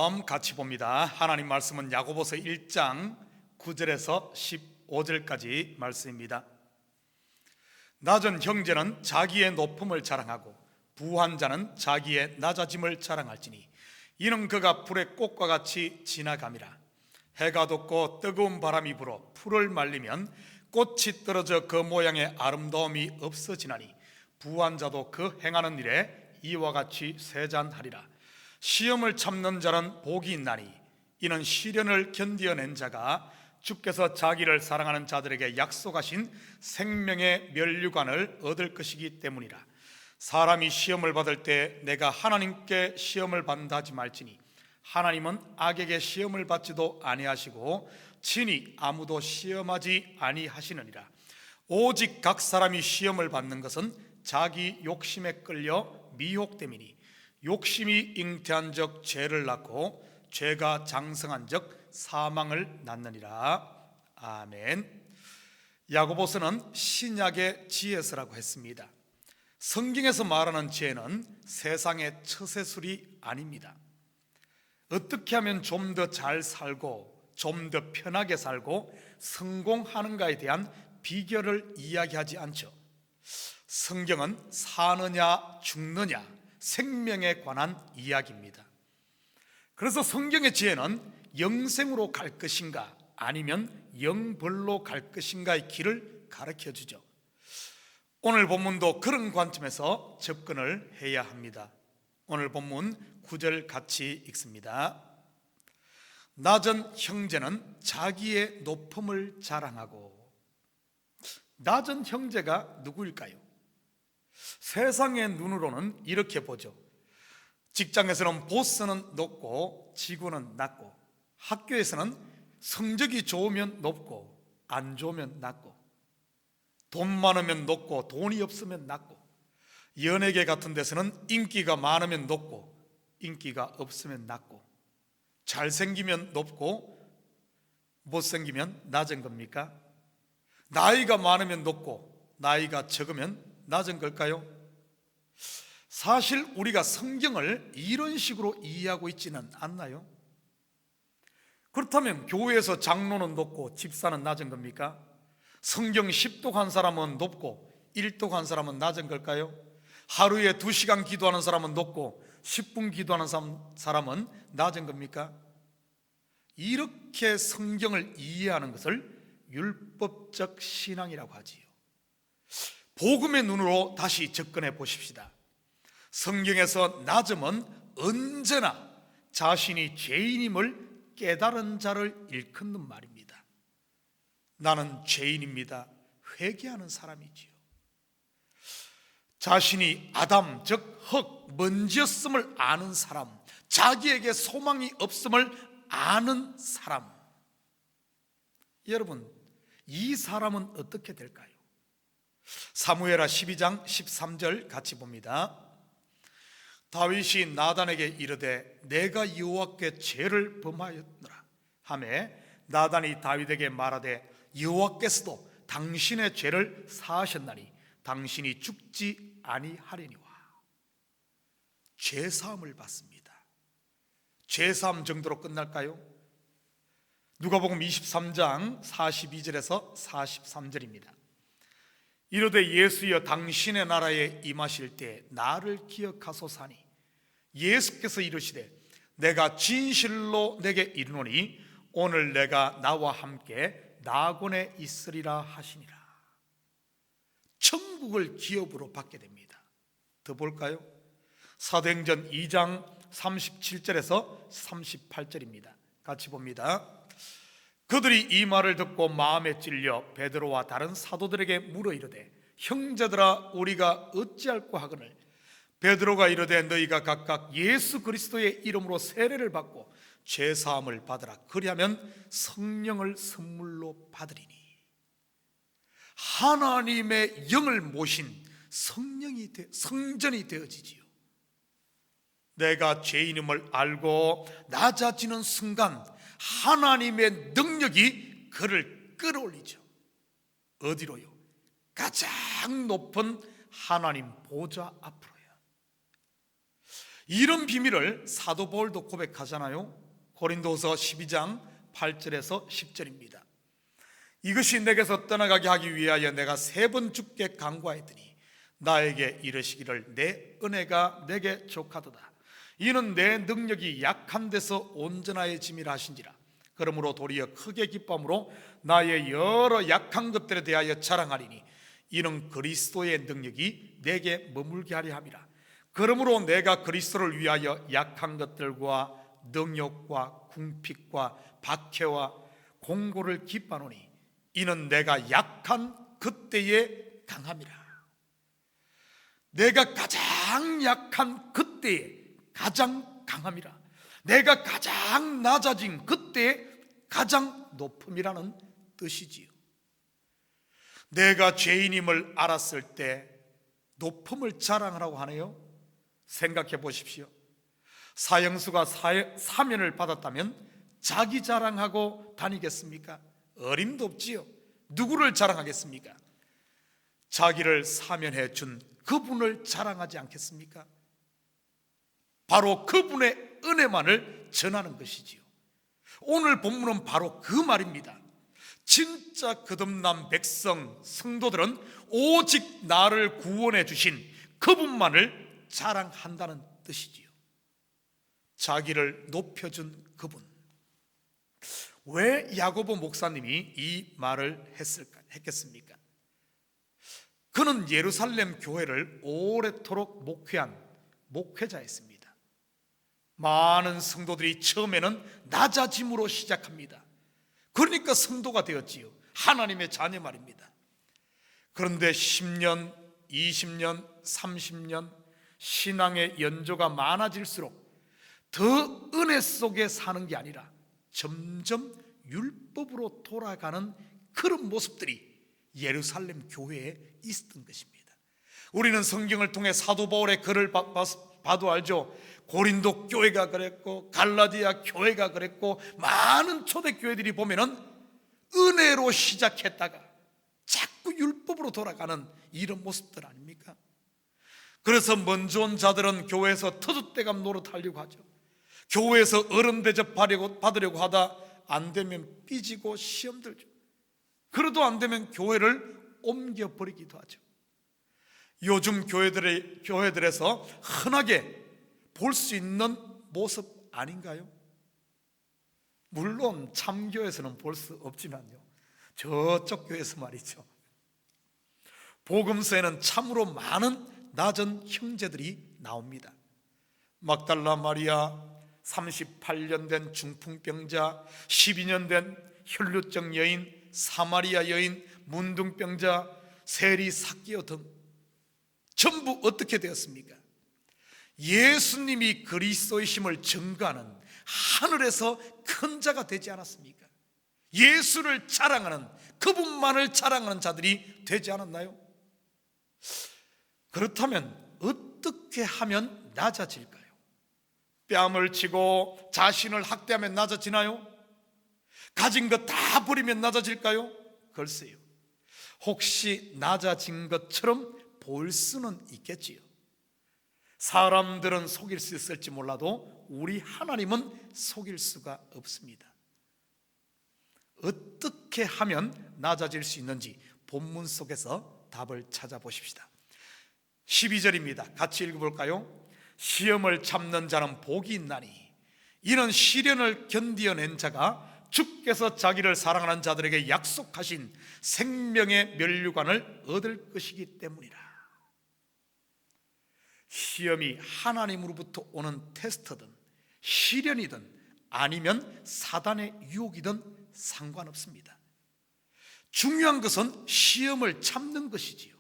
다음 같이 봅니다. 하나님 말씀은 야고보서 1장 9절에서 15절까지 말씀입니다. 낮은 형제는 자기의 높음을 자랑하고 부한 자는 자기의 낮아짐을 자랑할지니 이는 그가 풀의 꽃과 같이 지나감이라. 해가 돋고 뜨거운 바람이 불어 풀을 말리면 꽃이 떨어져 그 모양의 아름다움이 없어지나니 부한 자도 그 행하는 일에 이와 같이 세잔하리라. 시험을 참는 자는 복이 있나니 이는 시련을 견디어낸 자가 주께서 자기를 사랑하는 자들에게 약속하신 생명의 면류관을 얻을 것이기 때문이라. 사람이 시험을 받을 때 내가 하나님께 시험을 받는다 하지 말지니 하나님은 악에게 시험을 받지도 아니하시고 친히 아무도 시험하지 아니하시느니라. 오직 각 사람이 시험을 받는 것은 자기 욕심에 끌려 미혹됨이니 욕심이 잉태한 적 죄를 낳고 죄가 장성한 적 사망을 낳느니라. 아멘. 야고보서는 신약의 지혜서라고 했습니다. 성경에서 말하는 지혜는 세상의 처세술이 아닙니다. 어떻게 하면 좀 더 잘 살고 좀 더 편하게 살고 성공하는가에 대한 비결을 이야기하지 않죠. 성경은 사느냐 죽느냐 생명에 관한 이야기입니다. 그래서 성경의 지혜는 영생으로 갈 것인가 아니면 영벌로 갈 것인가의 길을 가르쳐 주죠. 오늘 본문도 그런 관점에서 접근을 해야 합니다. 오늘 본문 9절 같이 읽습니다. 낮은 형제는 자기의 높음을 자랑하고. 낮은 형제가 누구일까요? 세상의 눈으로는 이렇게 보죠. 직장에서는 보스는 높고 지구는 낮고, 학교에서는 성적이 좋으면 높고 안 좋으면 낮고, 돈 많으면 높고 돈이 없으면 낮고, 연예계 같은 데서는 인기가 많으면 높고 인기가 없으면 낮고, 잘생기면 높고 못생기면 낮은 겁니까? 나이가 많으면 높고 나이가 적으면 낮은 걸까요? 사실 우리가 성경을 이런 식으로 이해하고 있지는 않나요? 그렇다면 교회에서 장로는 높고 집사는 낮은 겁니까? 성경 10독 한 사람은 높고 1독 한 사람은 낮은 걸까요? 하루에 2시간 기도하는 사람은 높고 10분 기도하는 사람은 낮은 겁니까? 이렇게 성경을 이해하는 것을 율법적 신앙이라고 하지요. 복음의 눈으로 다시 접근해 보십시다. 성경에서 낮음은 언제나 자신이 죄인임을 깨달은 자를 일컫는 말입니다. 나는 죄인입니다. 회개하는 사람이지요. 자신이 아담, 즉 흙, 먼지였음을 아는 사람, 자기에게 소망이 없음을 아는 사람. 여러분, 이 사람은 어떻게 될까요? 사무엘하 12장 13절 같이 봅니다. 다윗이 나단에게 이르되 내가 여호와께 죄를 범하였노라 하매 나단이 다윗에게 말하되 여호와께서도 당신의 죄를 사하셨나니 당신이 죽지 아니하려니와. 죄사함을 받습니다. 죄사함 정도로 끝날까요? 누가복음 23장 42절에서 43절입니다. 이르되 예수여 당신의 나라에 임하실 때 나를 기억하소서하니 예수께서 이르시되 내가 진실로 내게 이르노니 오늘 내가 나와 함께 낙원에 있으리라 하시니라. 천국을 기업으로 받게 됩니다. 더 볼까요? 사도행전 2장 37절에서 38절입니다. 같이 봅니다. 그들이 이 말을 듣고 마음에 찔려 베드로와 다른 사도들에게 물어 이르되 형제들아 우리가 어찌할꼬 하거늘 베드로가 이르되 너희가 각각 예수 그리스도의 이름으로 세례를 받고 죄사함을 받으라. 그리하면 성령을 선물로 받으리니. 하나님의 영을 모신 성전이 되어지지요. 내가 죄인임을 알고 낮아지는 순간 하나님의 능력이 그를 끌어올리죠. 어디로요? 가장 높은 하나님 보좌 앞으로요. 이런 비밀을 사도 바울도 고백하잖아요. 고린도서 12장 8절에서 10절입니다. 이것이 내게서 떠나가게 하기 위하여 내가 3번 주께 간구하였더니 나에게 이르시기를 내 은혜가 내게 족하도다. 이는 내 능력이 약한 데서 온전하여짐이라 하신지라. 그러므로 도리어 크게 기쁨으로 나의 여러 약한 것들에 대하여 자랑하리니 이는 그리스도의 능력이 내게 머물게 하려 함이라. 그러므로 내가 그리스도를 위하여 약한 것들과 능욕과 궁핍과 박해와 공고를 기뻐하노니 이는 내가 약한 그때에 강함이라. 내가 가장 약한 그때에 가장 강함이라. 내가 가장 낮아진 그때에 가장 높음이라는 뜻이지요. 내가 죄인임을 알았을 때 높음을 자랑하라고 하네요. 생각해 보십시오. 사형수가 사면을 받았다면 자기 자랑하고 다니겠습니까? 어림도 없지요. 누구를 자랑하겠습니까? 자기를 사면해 준 그분을 자랑하지 않겠습니까? 바로 그분의 은혜만을 전하는 것이지요. 오늘 본문은 바로 그 말입니다. 진짜 거듭난 백성, 성도들은 오직 나를 구원해 주신 그분만을 자랑한다는 뜻이지요. 자기를 높여준 그분. 왜 야고보 목사님이 이 말을 했겠습니까? 그는 예루살렘 교회를 오래도록 목회한 목회자였습니다. 많은 성도들이 처음에는 낮아짐으로 시작합니다. 그러니까 성도가 되었지요. 하나님의 자녀 말입니다. 그런데 10년, 20년, 30년 신앙의 연조가 많아질수록 더 은혜 속에 사는 게 아니라 점점 율법으로 돌아가는 그런 모습들이 예루살렘 교회에 있었던 것입니다. 우리는 성경을 통해 사도 바울의 글을 봐도 알죠. 고린도 교회가 그랬고 갈라디아 교회가 그랬고 많은 초대교회들이 보면은 은혜로 시작했다가 자꾸 율법으로 돌아가는 이런 모습들 아닙니까? 그래서 먼저 온 자들은 교회에서 터줏대감 노릇하려고 하죠. 교회에서 어른 대접 받으려고 하다 안 되면 삐지고 시험 들죠. 그래도 안 되면 교회를 옮겨버리기도 하죠. 요즘 교회들에서 흔하게 볼 수 있는 모습 아닌가요? 물론 참교회에서는 볼 수 없지만요, 저쪽 교회에서 말이죠, 복음서에는 참으로 많은 낮은 형제들이 나옵니다. 막달라 마리아, 38년 된 중풍병자, 12년 된 혈루증 여인, 사마리아 여인, 문둥병자, 세리 삭개오 등 전부 어떻게 되었습니까? 예수님이 그리스도이심을 증거하는 하늘에서 큰 자가 되지 않았습니까? 예수를 자랑하는, 그분만을 자랑하는 자들이 되지 않았나요? 그렇다면 어떻게 하면 낮아질까요? 뺨을 치고 자신을 학대하면 낮아지나요? 가진 것 다 버리면 낮아질까요? 글쎄요. 혹시 낮아진 것처럼 보일 수는 있겠지요. 사람들은 속일 수 있을지 몰라도 우리 하나님은 속일 수가 없습니다. 어떻게 하면 낮아질 수 있는지 본문 속에서 답을 찾아보십시다. 12절입니다. 같이 읽어볼까요? 시험을 참는 자는 복이 있나니 이는 시련을 견디어낸 자가 주께서 자기를 사랑하는 자들에게 약속하신 생명의 면류관을 얻을 것이기 때문이라. 시험이 하나님으로부터 오는 테스트든 시련이든 아니면 사단의 유혹이든 상관없습니다. 중요한 것은 시험을 참는 것이지요.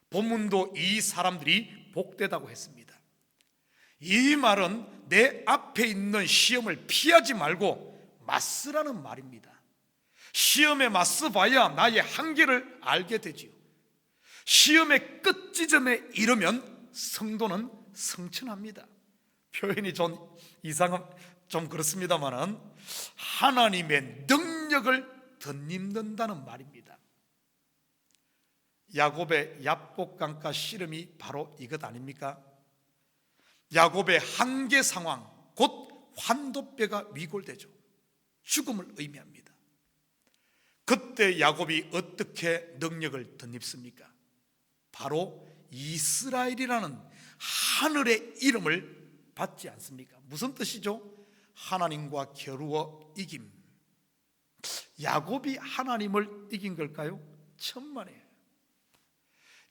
본문도 이 사람들이 복되다고 했습니다. 이 말은 내 앞에 있는 시험을 피하지 말고 맞서라는 말입니다. 시험에 맞서봐야 나의 한계를 알게 되지요. 시험의 끝 지점에 이르면 성도는 성천합니다. 표현이 좀 그렇습니다만은 하나님의 능력을 덧입는다는 말입니다. 야곱의 야복강가 씨름이 바로 이것 아닙니까? 야곱의 한계 상황, 곧 환도뼈가 위골되죠. 죽음을 의미합니다. 그때 야곱이 어떻게 능력을 덧입습니까? 바로 이스라엘이라는 하늘의 이름을 받지 않습니까? 무슨 뜻이죠? 하나님과 겨루어 이김. 야곱이 하나님을 이긴 걸까요? 천만에요.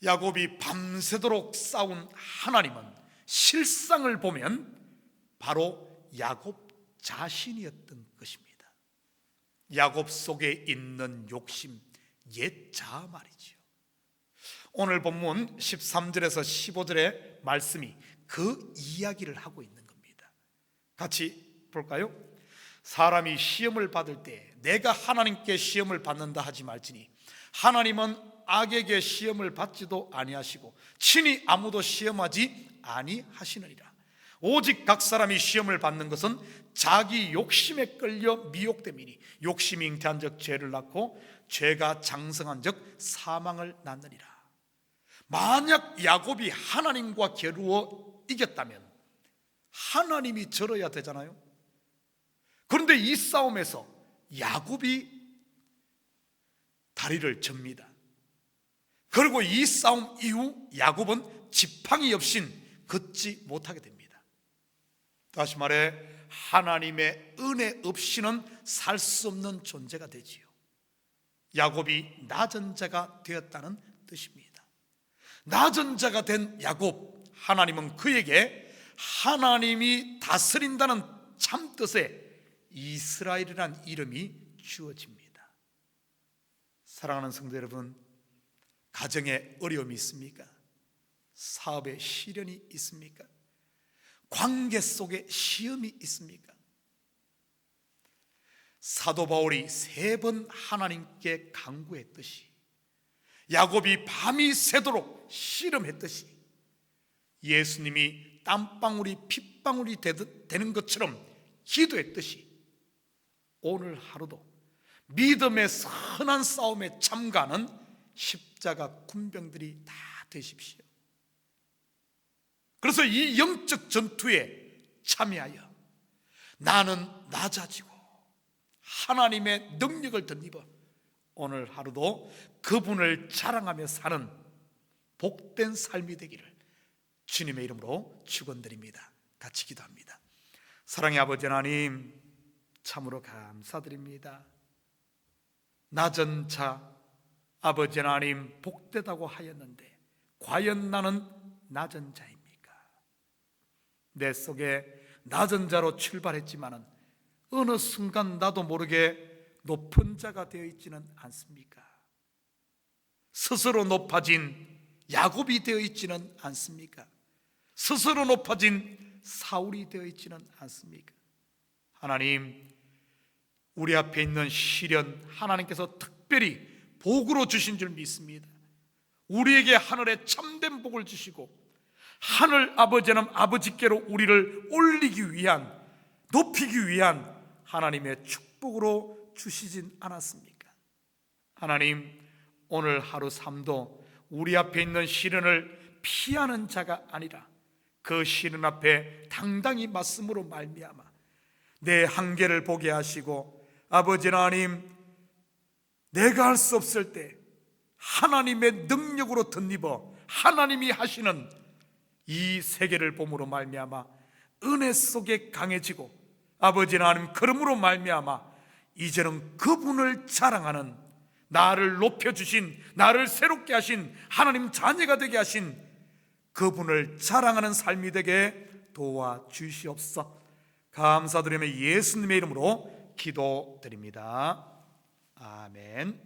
야곱이 밤새도록 싸운 하나님은 실상을 보면 바로 야곱 자신이었던 것입니다. 야곱 속에 있는 욕심, 옛 자아 말이지요. 오늘 본문 13절에서 15절의 말씀이 그 이야기를 하고 있는 겁니다. 같이 볼까요? 사람이 시험을 받을 때 내가 하나님께 시험을 받는다 하지 말지니 하나님은 악에게 시험을 받지도 아니하시고 친히 아무도 시험하지 아니하시느니라. 오직 각 사람이 시험을 받는 것은 자기 욕심에 끌려 미혹됨이니 욕심이 잉태한 적 죄를 낳고 죄가 장성한 적 사망을 낳느니라. 만약 야곱이 하나님과 겨루어 이겼다면 하나님이 절어야 되잖아요. 그런데 이 싸움에서 야곱이 다리를 접니다. 그리고 이 싸움 이후 야곱은 지팡이 없인 걷지 못하게 됩니다. 다시 말해 하나님의 은혜 없이는 살 수 없는 존재가 되지요. 야곱이 낮은 자가 되었다는 뜻입니다. 낮은 자가 된 야곱, 하나님은 그에게 하나님이 다스린다는 참뜻에 이스라엘이라는 이름이 주어집니다. 사랑하는 성도 여러분, 가정에 어려움이 있습니까? 사업에 시련이 있습니까? 관계 속에 시험이 있습니까? 사도 바울이 3번 하나님께 간구했듯이, 야곱이 밤이 새도록 씨름했듯이, 예수님이 땀방울이 핏방울이 되는 것처럼 기도했듯이 오늘 하루도 믿음의 선한 싸움에 참가하는 십자가 군병들이 다 되십시오. 그래서 이 영적 전투에 참여하여 나는 낮아지고 하나님의 능력을 덧입어 오늘 하루도 그분을 자랑하며 사는 복된 삶이 되기를 주님의 이름으로 축원드립니다. 같이 기도합니다. 사랑의 아버지 하나님, 참으로 감사드립니다. 낮은 자 아버지 하나님 복되다고 하였는데 과연 나는 낮은 자입니까? 내 속에 낮은 자로 출발했지만은 어느 순간 나도 모르게 높은 자가 되어 있지는 않습니까? 스스로 높아진 야곱이 되어 있지는 않습니까? 스스로 높아진 사울이 되어 있지는 않습니까? 하나님, 우리 앞에 있는 시련 하나님께서 특별히 복으로 주신 줄 믿습니다. 우리에게 하늘의 참된 복을 주시고 하늘 아버지는 아버지께로 우리를 올리기 위한, 높이기 위한 하나님의 축복으로 주시진 않았습니까? 하나님, 오늘 하루 삶도 우리 앞에 있는 시련을 피하는 자가 아니라 그 시련 앞에 당당히 맞음으로 말미암아 내 한계를 보게 하시고, 아버지 하나님, 내가 할 수 없을 때 하나님의 능력으로 덧입어 하나님이 하시는 이 세계를 봄으로 말미암아 은혜 속에 강해지고, 아버지 하나님, 그러므로 말미암아 이제는 그분을 자랑하는, 나를 높여주신, 나를 새롭게 하신 하나님 자녀가 되게 하신 그분을 자랑하는 삶이 되게 도와주시옵소서. 감사드리며 예수님의 이름으로 기도드립니다. 아멘.